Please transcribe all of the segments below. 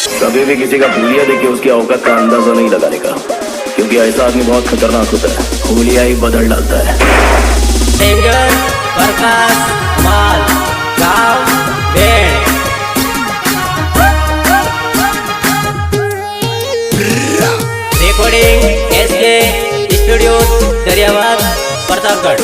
कभी भी किसी का भूलिया देख के उसकी औकात का अंदाजा नहीं लगाने का, क्योंकि ऐसा आदमी बहुत खतरनाक होता है। भूलिया ही बदल डालता है। सिंगर प्रकाश माल गांव भेड़। Recording SK studio Dariyabad Pratapgarh.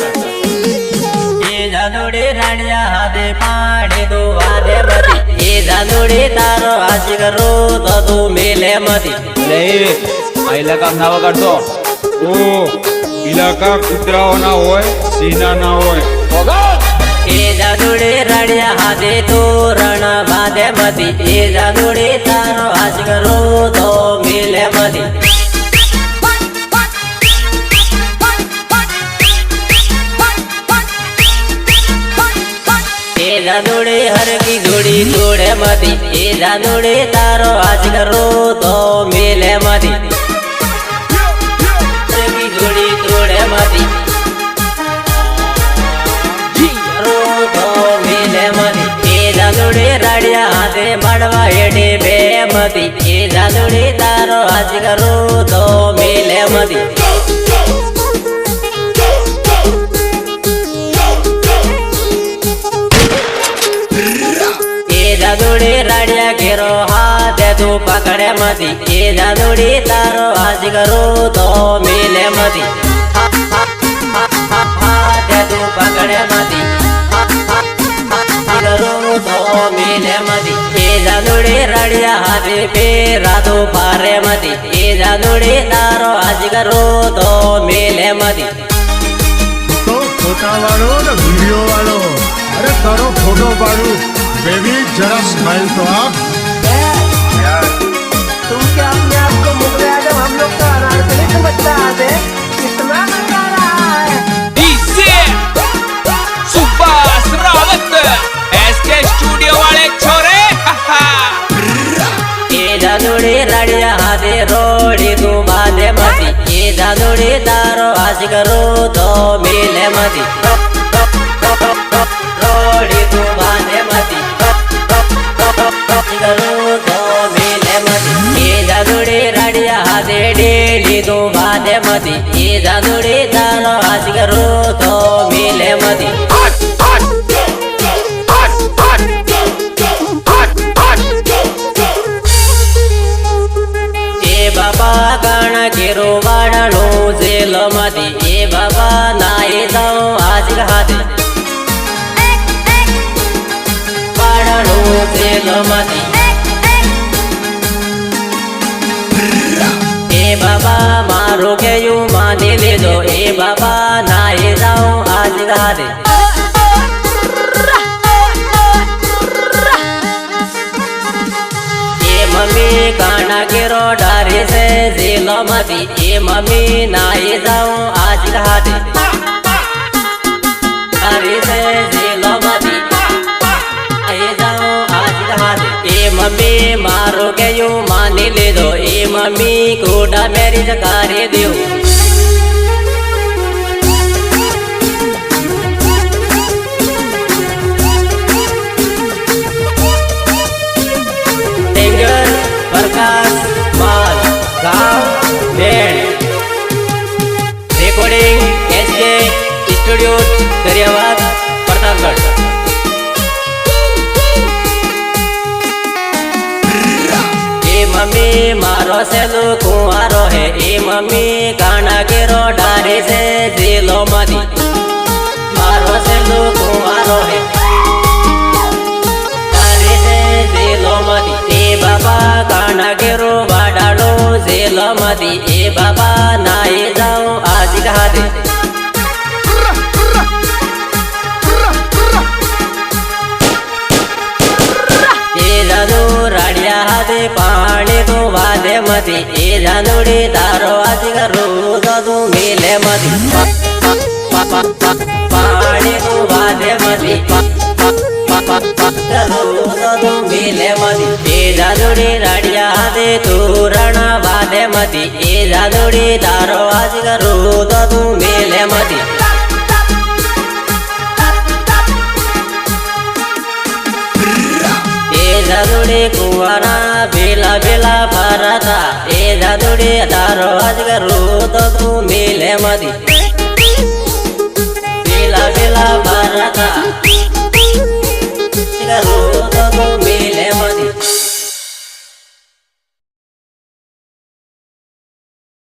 ये जानोड़े रानिया हाथे पाड़े दो वादे मती, ये जानोड़े तारो आशी करो तो तू मिले मती। नहीं आईला काम नाव करतो ओ इलाका कुतराओ ना होय सीना ना होय। ये जानोड़े रानिया हाथे तो रण बांधे मती, ये जानोड़े तारो आशी करो तो मिले मती। ये जानोड़े हर की जोड़ी तोड़े मती, ये जानोड़े तारो आज करो तो मिले मती। हर की जोड़ी तोड़े मती करो तो मिले मती। ये जानोड़े राड़िया हाथे मड़वा हेडे बे मती, ये जानोड़े तारो आज करो तो मिले मती। जानोड़ी राड़िया घेरो हाथ तू पकड़े मती, ये जानोड़ी तारो आज करो तो मिले मती। हाथ तू पकड़े मती करो तो मिले मती। ये जानोड़ी राड़िया हाथे पे रातू पारे मती, ये जानोड़ी तारो आज करो तो मिले मती। तो फोटा वालो ना वीडियो वालो, अरे करो फोटो वालो बेबी, जरा स्माइल तो आप। तुम क्या अपने आप को मुगल आजम हम लोग का अनारकली समझता है? कितना मजा आ रहा है। DJ Subhash Rawat SK studio वाले छोरे। ये जानोड़ी राड़िया हाथे रोड़ी तू बांधे मती, ये जानोड़ी तारो आज करो तो मिले मती। रोड़ी तू बांधे मती करो तो मिले मती। ये जानोड़ी राड़िया हाथे डेली तू बांधे मती, ये जानोड़ी तारो आज करो तो मिले मती। ये बाबा गाना केरो वाड़ानो जेल मती, ये बाबा नाई जाओ आज हाथे वाड़ानो जेल मती। ए बाबा मारो के यू माने ले दो, ए बाबा नाई जाओ आज हाथे। ये मम्मी काना केरो डारे से जेल मती, ये मम्मी नाई जाओ आज हाथे। डारे से जेल मती नाई जाओ आज हाथे। ये मम्मी मारो के यू माने ले दो, ये मम्मी कोडा मेरी जकारे दियो। सिंगर प्रकाश माल गांव भेड़। Recording SK studio Dariyabad Pratapgarh. ए मम्मी मारो से लो कुआरो है, ए मम्मी गाना गिरो डारे से जेलो मती। मारो से लो कुआरो है डारे से जेलो मती। ए बाबा गाना गिरो बाडालो जेलो मती, ए बाबा नाई जाओ आज हाथे। ये जानू राड़िया हाथे पानी तो वादे मती, ये जानूड़ी तारो आज करो तो तू मिले मती। पानी तो वादे मती करो तो तू मिले मती। ये जानूड़ी राड़िया हाथे तू रण वादे मती, ये जानूड़ी तारो आज करो तो तू मिले मती। જાદુડી કુંવારા ભેલા ભેલા ફરતા એ જાદુડી તારો અજગર તો તું મિલે મદી